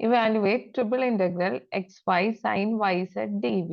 Evaluate triple integral xy sin yz dv,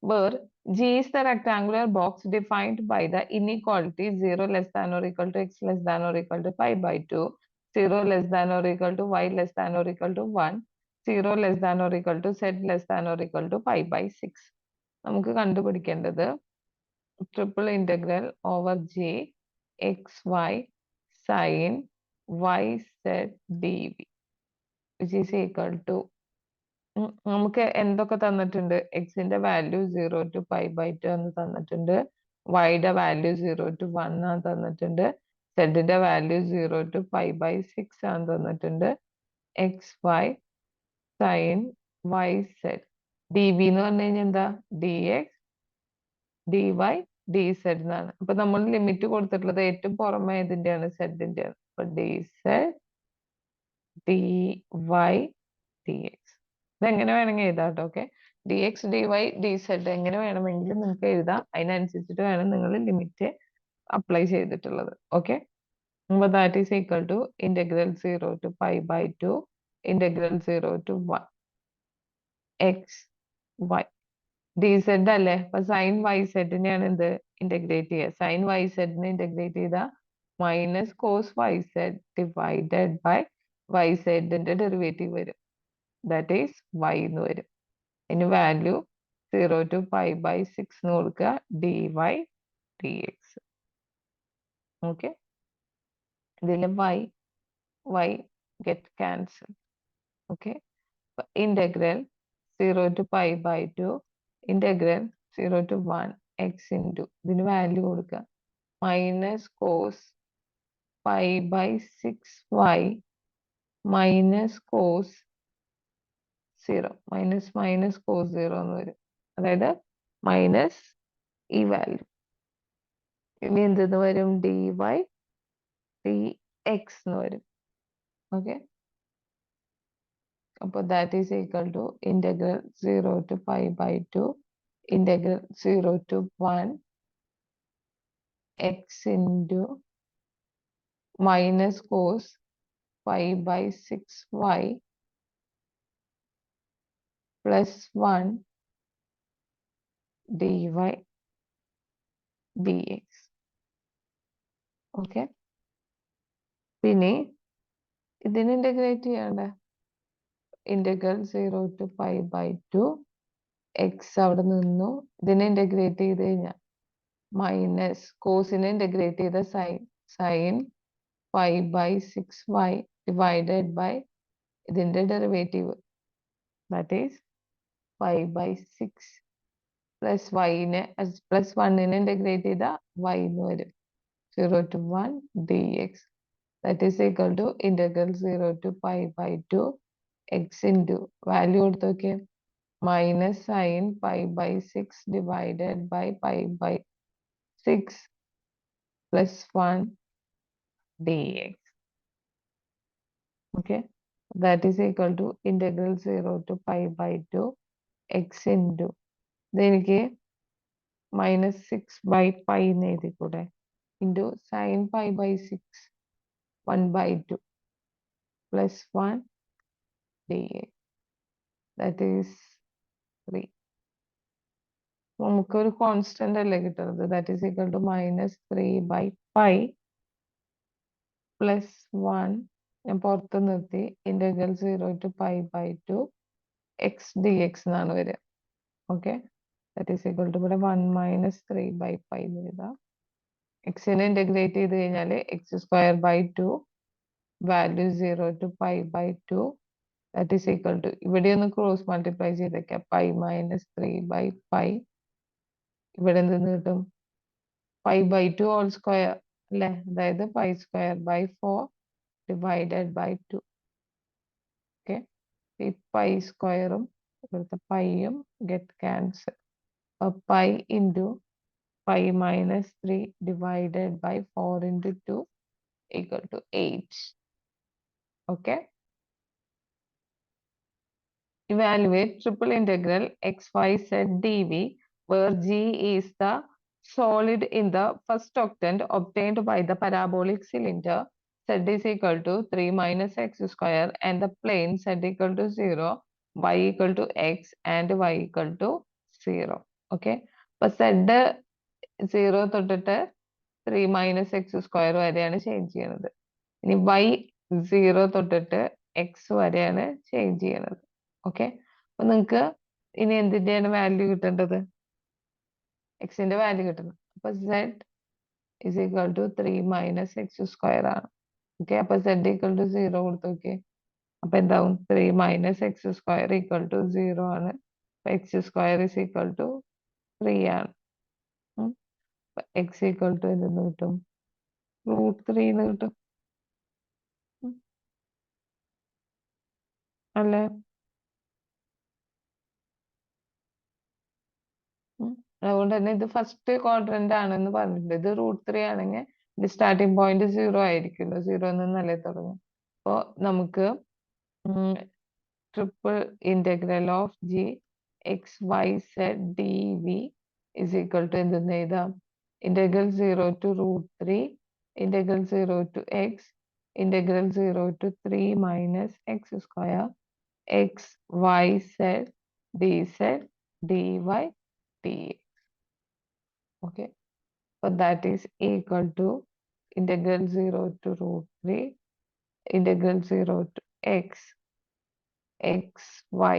where G is the rectangular box defined by the inequality 0 less than or equal to x less than or equal to pi by 2, 0 less than or equal to y less than or equal to 1, 0 less than or equal to z less than or equal to pi by 6. നമുക്ക് കണ്ടുപിടിക്കേണ്ടത് triple integral over G xy sin yz dv, which is equal to നമുക്ക് എന്തൊക്കെ തന്നിട്ടുണ്ട്? എക്സിന്റെ value 0 to pi by 2 എന്ന് തന്നിട്ടുണ്ട്, വൈയുടെ value 0 to 1 ആണ് തന്നിട്ടുണ്ട്, സെഡിന്റെ വാല്യൂ 0 to pi by 6 ആണ് തന്നിട്ടുണ്ട്. X y sine y z d v എന്ന് പറഞ്ഞു കഴിഞ്ഞാൽ എന്താ? D x d Y d z എന്നാണ്. അപ്പൊ നമ്മൾ ലിമിറ്റ് കൊടുത്തിട്ടുള്ളത് ഏറ്റവും പുറമെ ഇതിന്റെയാണ്, സെഡിന്റെയാണ്. അപ്പൊ d z d Y D x ഇതെങ്ങനെ വേണമെങ്കിൽ എഴുതാം കേട്ടോ. Okay, d x d Y d z എങ്ങനെ വേണമെങ്കിലും നിങ്ങൾക്ക് എഴുതാം. അതിനനുസരിച്ചിട്ട് വേണം നിങ്ങൾ ലിമിറ്റ് അപ്ലൈ ചെയ്തിട്ടുള്ളത്. ഓക്കെ, അപ്പോൾ that is equal to integral 0 to pi by 2 integral 0 to 1 x y d z അല്ലേ. അപ്പൊ സൈൻ വൈ സെഡിനെയാണ് എന്ത് ഇന്റഗ്രേറ്റ് ചെയ്യുക? സൈൻ വൈ സെഡിനെ ഇന്റഗ്രേറ്റ് ചെയ്ത minus cos y z divided by Y സെഡിന്റെ derivative വരും, ദാറ്റ് ഈസ് വൈ എന്ന് വരും. അതിന് വാല്യൂ 0 to pi by 6 എന്ന് കൊടുക്കുക, D Y D X. Okay, ഇതിലെ Y Y get cancel. Okay, integral 0 to pi by 2 integral 0 to 1 X into ഇതിന് value കൊടുക്കുക minus cos pi by 6y minus cos 0 minus minus cos 0 എന്ന് വരും, അതായത് minus ഈ value. ഇനി എന്തെന്ന് വരും? ഡി വൈ ഡി എക്സ് എന്ന് വരും. ഓക്കെ, അപ്പോൾ that is equal to integral 0 to pi by 2 integral 0 to 1 X into minus cos pi by 6y plus 1 D Y D X. Okay, പിന്നെ ഇതിന് ഇന്റഗ്രേറ്റ് ചെയ്യണ്ടേ? Integral 0 to pi by 2 X അവിടെ നിന്നു. ഇതിനെ integrate ചെയ്ത് കഴിഞ്ഞാൽ minus കോസിനെ integrate ചെയ്ത sine pi by 6y divided by ഇതിന്റെ derivative, that is pi by 6 plus വൈനെ പ്ലസ് 1നെ ഇന്റഗ്രേറ്റ് ചെയ്ത y എന്ന് വരും, 0 to 1 d x. That is equal to integral 0 to pi by 2 x into value കൊടുത്ത് നോക്കിയേ, minus sine pi by 6 divided by pi by 6 plus 1 dx. Okay, that is equal to integral 0 to pi by 2 x into ഇതെനിക്ക് minus 6 by pi എന്ന് എഴുതിക്കൂടെ, into sine pi by 6 1 by 2 plus 1 dx, that is 3. നമുക്കൊരു constant അല്ലേ കിട്ടുന്നത്, that is equal to minus 3 by pi plus 1 ഞാൻ പുറത്ത് നിർത്തി, integral 0 to pi by 2 X D X എന്നാണ് വരിക. Okay, that is equal to ഇവിടെ 1 മൈനസ് 3 ബൈ പൈ എന്ന് എഴുതാം. എക്സിനെ ഇന്റഗ്രേറ്റ് ചെയ്ത് കഴിഞ്ഞാൽ x square by 2 value 0 to pi by 2 that is equal to ഇവിടെ ഒന്ന് ക്രോസ് മൾട്ടിപ്ലൈ ചെയ്തേക്കാം, പൈ മൈനസ് 3 ബൈ പൈ, ഇവിടെ എന്തെന്ന് കിട്ടും? പൈ ബൈ 2 ഹോൾ സ്ക്വയർ അല്ലേ, അതായത് pi square by 4 divided by 2. Okay, ഈ പൈ സ്ക്വയറും ഇവിടുത്തെ പൈയും get cancel. Pi into pi minus 3 divided by 4 into 2 equal to 8. Okay, evaluate triple integral xyz dv where g is the solid in the first octant obtained by the parabolic cylinder z is equal to 3 minus x square and the plane z equal to 0, y equal to x and y equal to 0. Okay, അപ്പൊ z 0 തൊട്ടിട്ട് 3 minus X square വരെയാണ് change ചെയ്യുന്നത്. ഇനി y 0 തൊട്ടിട്ട് X വരെയാണ് change ചെയ്യുന്നത്. Okay, അപ്പൊ നിങ്ങൾക്ക് ഇനി എന്തിന്റെയാണ് വാല്യൂ കിട്ടേണ്ടത്? എക്സിന്റെ വാല്യൂ കിട്ടണം. അപ്പൊ z is equal to 3 minus X square ആണ്. ഓക്കെ, അപ്പൊ z equal to 0 കൊടുത്തു നോക്കിയേ. അപ്പൊ എന്താവും? 3 minus X square equal to 0 ആണ്. X square is equal to 3 ആണ്. എക്സ് ഈക്വൽ ടു എന്തെന്ന് കിട്ടും? √3 എന്ന് കിട്ടും. അല്ലേ? അതുകൊണ്ട് തന്നെ ഇത് ഫസ്റ്റ് ക്വാഡ്രന്റ് ആണെന്ന് പറഞ്ഞിട്ടുണ്ട്. ഇത് √3 ആണെങ്കിൽ ഇത് സ്റ്റാർട്ടിംഗ് പോയിന്റ് 0 ആയിരിക്കുമല്ലോ, 0 നിന്നല്ലേ തുടങ്ങും. അപ്പോ നമുക്ക് triple integral of g x y z d v is equal to എന്തെന്ന് എഴുതാം? Integral 0 to √3 integral 0 to x integral 0 to 3 minus X square x y z d z d y dx. Okay, so that is equal to integral 0 to √3 integral 0 to x x y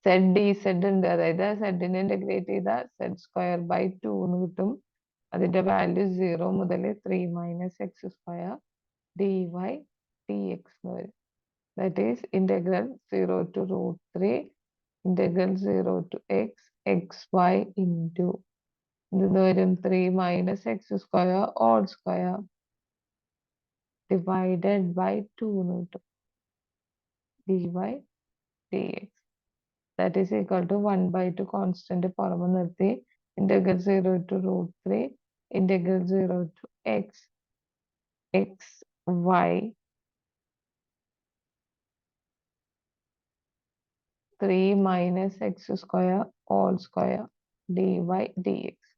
z dz ഉണ്ട്. അതായത് z നെ integrate ചെയ്ത z square by 2 എന്ന് കിട്ടും. അതിന്റെ value 0 മുതൽ 3 minus X square d Y D x എന്ന് വരും. That is integral 0 to √3 integral 0 to x x y into ഇത് വരും 3 minus X square all square divided by 2 എന്ന് കിട്ടും. D Y D x that is equal to 1/2 constant പുറമെ നിർത്തി integral 0 to √3 integral 0 to x x y 3 minus X square all square d Y D X.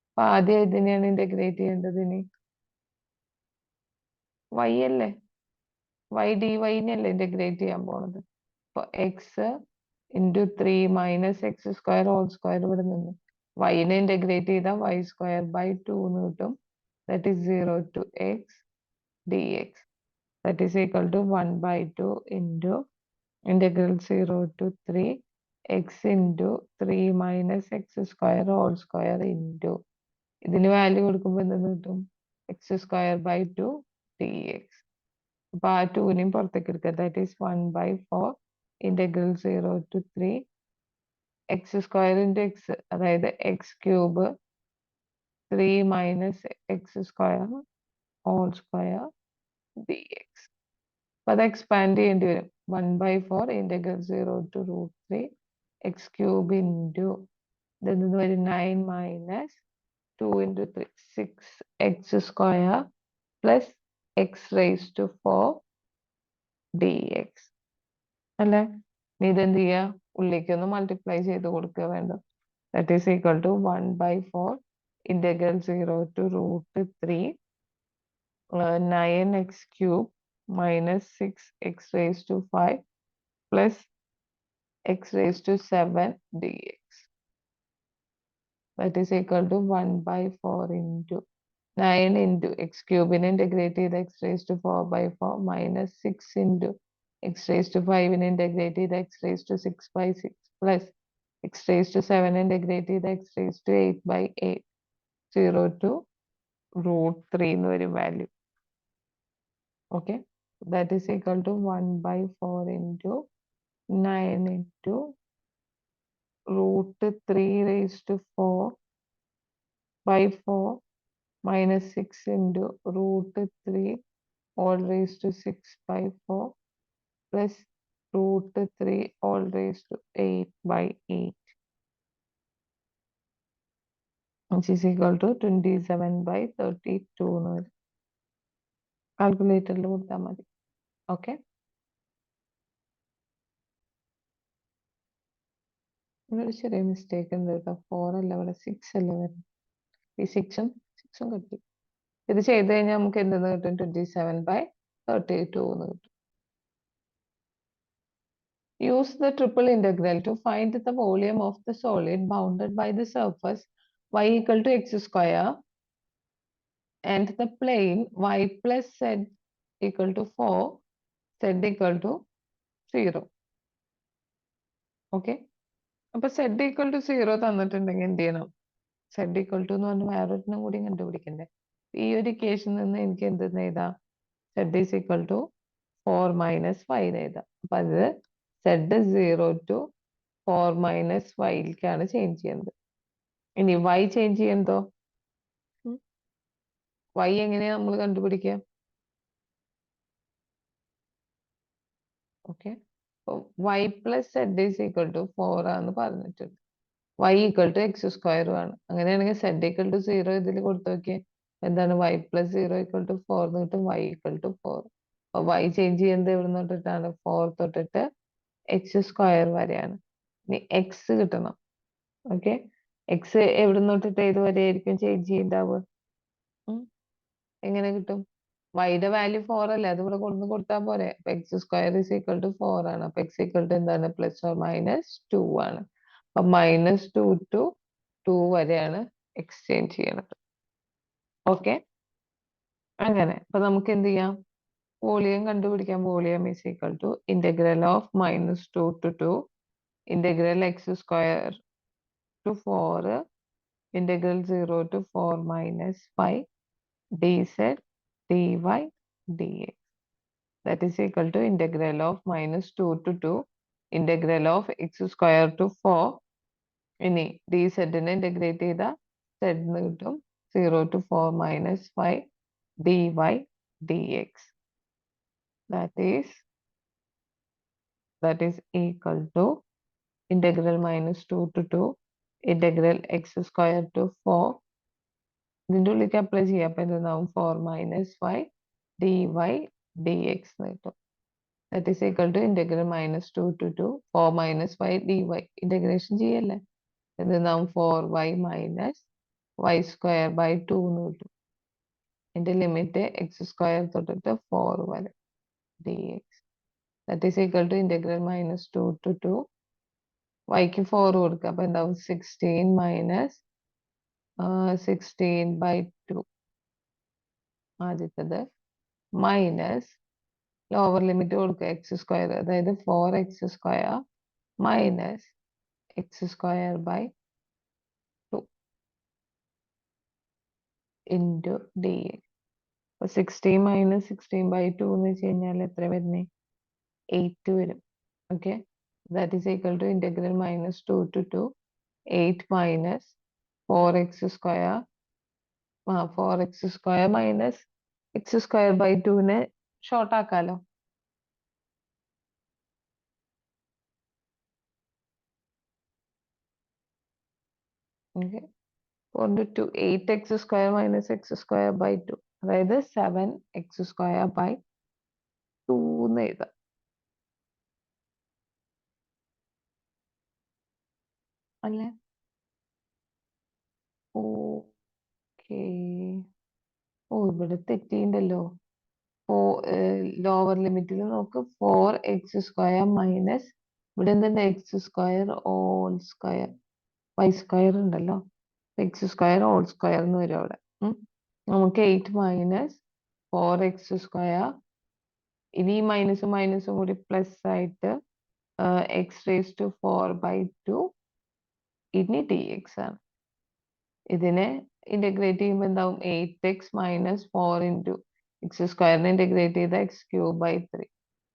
അപ്പൊ ആദ്യം ഇതിനെയാണ് integrate ചെയ്യേണ്ടത്. ഇനി Y അല്ലേ, വൈ ഡി വൈനെയല്ലേ ഇന്റഗ്രേറ്റ് ചെയ്യാൻ പോണത്. അപ്പൊ x into 3 minus X square whole square ഇവിടെ നിന്ന് വൈനെ ഇന്റഗ്രേറ്റ് ചെയ്താൽ വൈ സ്ക്വയർ ബൈ 2 എന്ന് കിട്ടും. That is 0 to x D x that is equal to 1/2 into integral 0 to 3 x into 3 minus X square whole square into ഇതിന് value കൊടുക്കുമ്പോൾ എന്തെന്ന് കിട്ടും? X square by 2 d X. അപ്പൊ ആ 2നെയും പുറത്തേക്ക് എടുക്കുക. That is 1/4 integral 0 to 3 X square into X അതായത് X cube 3 minus X square whole square D X. അപ്പൊ അത് എക്സ്പാൻഡ് ചെയ്യേണ്ടി വരും. 1/4 integral 0 to √3 X cube into ഇതെന്ന് വരും 9 minus 2 into 3 6x square plus x raised to 4 dx അല്ലേ? നീ ഇതെന്ത് ചെയ്യുക? ഉള്ളിലേക്കൊന്ന് മൾട്ടിപ്ലൈ ചെയ്ത് കൊടുക്കുക വേണ്ട. That is equal to 1/4 integral 0 to √3 9x cube minus 6x raised to 5 plus x raised to 7 dx. That is equal to 1/4 into 9 into x cube in integrate the x raised to 4/4 minus 6 into x raised to 5 in integrate the x raised to 6/6 plus x raised to 7 integrate the x raised to 8/8 0 to √3 എന്ന് വരും value. Okay, that is equal to 1/4 into 9 into √3 raised to 4/4 minus 6 into √3 all raised to 6/4 plus √3 all raised to 8/8 which is equal to 27/32 എന്ന് വരും. കാൽക്കുലേറ്ററിൽ കൊടുത്താൽ മതി. Okay, ഇവിടെ ചെറിയ mistake ഉണ്ട് കേട്ടോ. 4 അല്ല, ഇവിടെ 6 അല്ലേ വരുന്നത്. ഈ 6ഉം കിട്ടി. ഇത് ചെയ്ത് കഴിഞ്ഞാൽ നമുക്ക് എന്തെന്ന് കിട്ടും? 27/32 32 എന്ന് കിട്ടും. Use the triple integral to find the volume of the solid bounded by the surface y equal to x square and the plane y plus z equal to 4, z equal to 0. Okay, അപ്പൊ z equal to 0 തന്നിട്ടുണ്ടെങ്കിൽ എന്ത് ചെയ്യണം? z equal to എന്ന് പറഞ്ഞാൽ വേറൊരെണ്ണം കൂടി കണ്ടുപിടിക്കണ്ടേ? ഈ ഒരു ഇക്വേഷനിൽ നിന്ന് എനിക്ക് എന്തെന്ന് എഴുതാം? z is equal to 4 minus 5 എന്ന് എഴുതാം. അപ്പൊ അത് z 0 to 4 minus 5ലേക്കാണ് ചേഞ്ച് ചെയ്യുന്നത്. ഇനി y ചേഞ്ച് ചെയ്യുന്നതോ? y എങ്ങനെയാ നമ്മൾ കണ്ടുപിടിക്കുക? Okay, y plus z is equal to 4 ആണെന്ന് പറഞ്ഞിട്ടുണ്ട്. y equal to x സ്ക്വയറും ആണ്. അങ്ങനെയാണെങ്കിൽ z equal to 0 ഇതിൽ കൊടുത്തു നോക്കിയേ. എന്താണ്? y plus 0 equal to 4 എന്ന് കിട്ടും. y equal to 4. അപ്പൊ y ചേഞ്ച് ചെയ്യുന്നത് എവിടെ നിന്ന് തൊട്ടിട്ടാണ്? 4 തൊട്ടിട്ട് x സ്ക്വയർ വരെയാണ്. ഇനി x കിട്ടണം. ഓക്കെ, x എവിടെ നിന്ന് തൊട്ടിട്ട് ഏത് വരെ ആയിരിക്കും ചേഞ്ച് ചെയ്യുന്നുണ്ടാവുക? എങ്ങനെ കിട്ടും? വൈയുടെ വാല്യൂ 4 അല്ലേ, അത് ഇവിടെ കൊണ്ടു കൊടുത്താൽ പോരെ. അപ്പൊ x square is equal to 4 ആണ്. അപ്പൊ എക്സ് ഈക്വൽ ടു എന്താണ്? പ്ലസ് ഓർ മൈനസ് 2 ആണ്. അപ്പൊ -2 ടു 2 വരെയാണ് എക്സ്ചേഞ്ച് ചെയ്യണത്. ഓക്കെ, അങ്ങനെ അപ്പൊ നമുക്ക് എന്ത് ചെയ്യാം? വോളിയം കണ്ടുപിടിക്കാം. Volume is equal to integral of -2 to 2 integral x square to 4 integral 0 to 4 minus 5 dz dy dx. That is equal to integral of -2 to 2 integral of x square to 4. ഇനി dz നെ integrate ചെയ്താൽ z എന്ന് കിട്ടും. 0 to 4 minus 5 dy dx. That is equal to integral -2 to 2 integral x square to 4. ഇതിൻ്റെ ഉള്ളിലേക്ക് apply ചെയ്യാം. അപ്പൊ എന്താവും? 4 minus 5 dy dx എന്ന് കിട്ടും. That is equal to integral -2 to 2 4 minus 5 dy. Integration ചെയ്യല്ലേ? എന്താവും? 4y minus y square by 2 എന്ന് കിട്ടും. ഇതിന്റെ ലിമിറ്റ് x സ്ക്വയർ തൊട്ടിട്ട് 4 വരെ dx. That is equal to integral -2 to 2 yക്ക് 4 കൊടുക്കുക. അപ്പൊ എന്താവും? 16 minus 16 by 2 ആദ്യത്തത് മൈനസ് ലോവർ ലിമിറ്റ് കൊടുക്കുക എക്സ് സ്ക്വയർ, അതായത് 4x square minus X square by 2 into d X. അപ്പൊ 16 മൈനസ് 16 ബൈ 2 എന്ന് വെച്ച് കഴിഞ്ഞാൽ എത്ര വരുന്നേ? 8 വരും. Okay, that is equal to integral -2 to 2 8 minus 4x square 4x square minus X square by 2നെ ഷോർട്ട് ആക്കാലോ. Okay, 8x square minus X square by 2, അതായത് 7x സ്ക്വയർ ബൈ 2 എന്ന് എഴുതാം. അല്ലേ? ഓക്കെ, ഇവിടെ തെറ്റിണ്ടല്ലോ. ലോവർ ലിമിറ്റിൽ നോക്ക്. 4x സ്ക്വയർ മൈനസ് ഇവിടെ എന്തുണ്ട്? X square all square y square ഉണ്ടല്ലോ. എക്സ് സ്ക്വയർ ഓൾ സ്ക്വയർ എന്ന് വരും അവിടെ. നമുക്ക് 8 മൈനസ് 4x സ്ക്വയർ, ഇനി മൈനസും മൈനസും കൂടി പ്ലസ് ആയിട്ട് എക്സ് റേസ് ടു 4 ബൈ 2 ഇനി ഡി എക്സ് ആണ്. ഇതിനെ ഇന്റഗ്രേറ്റ് ചെയ്യുമ്പോൾ എന്താവും? 8x മൈനസ് 4 ഇൻറ്റു എക്സ് സ്ക്വയറിനെ ഇന്റഗ്രേറ്റ് ചെയ്ത X cube by 3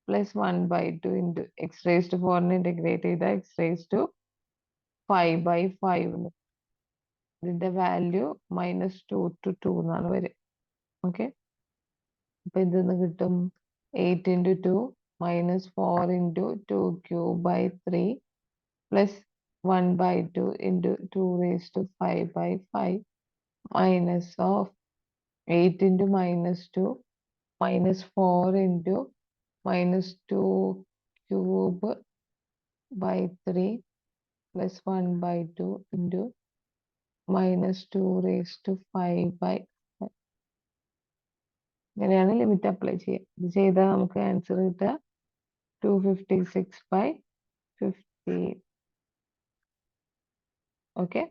plus 1 by 2 into X raise to 4നെ ഇന്റഗ്രേറ്റ് ചെയ്ത എക്സ് റേസ് ടു 5 ബൈ 5. ഇതിന്റെ വാല്യൂ -2 to 2 എന്നാണ് വരിക. ഓക്കെ, അപ്പൊ ഇതെന്ന് കിട്ടും 8 into 2 minus 4 into 2 cube by 3 plus 1 by 2 into 2 raised to 5 by 5 minus of 8 into -2 minus 4 into -2 cube by 3 plus 1 by 2 into -2 raised to 5 by 5. ഇങ്ങനെയാണ് limit apply ചെയ്യുക. ഇത് ചെയ്താൽ നമുക്ക് ആൻസർ കിട്ടുക 256/50. ഓക്കെ.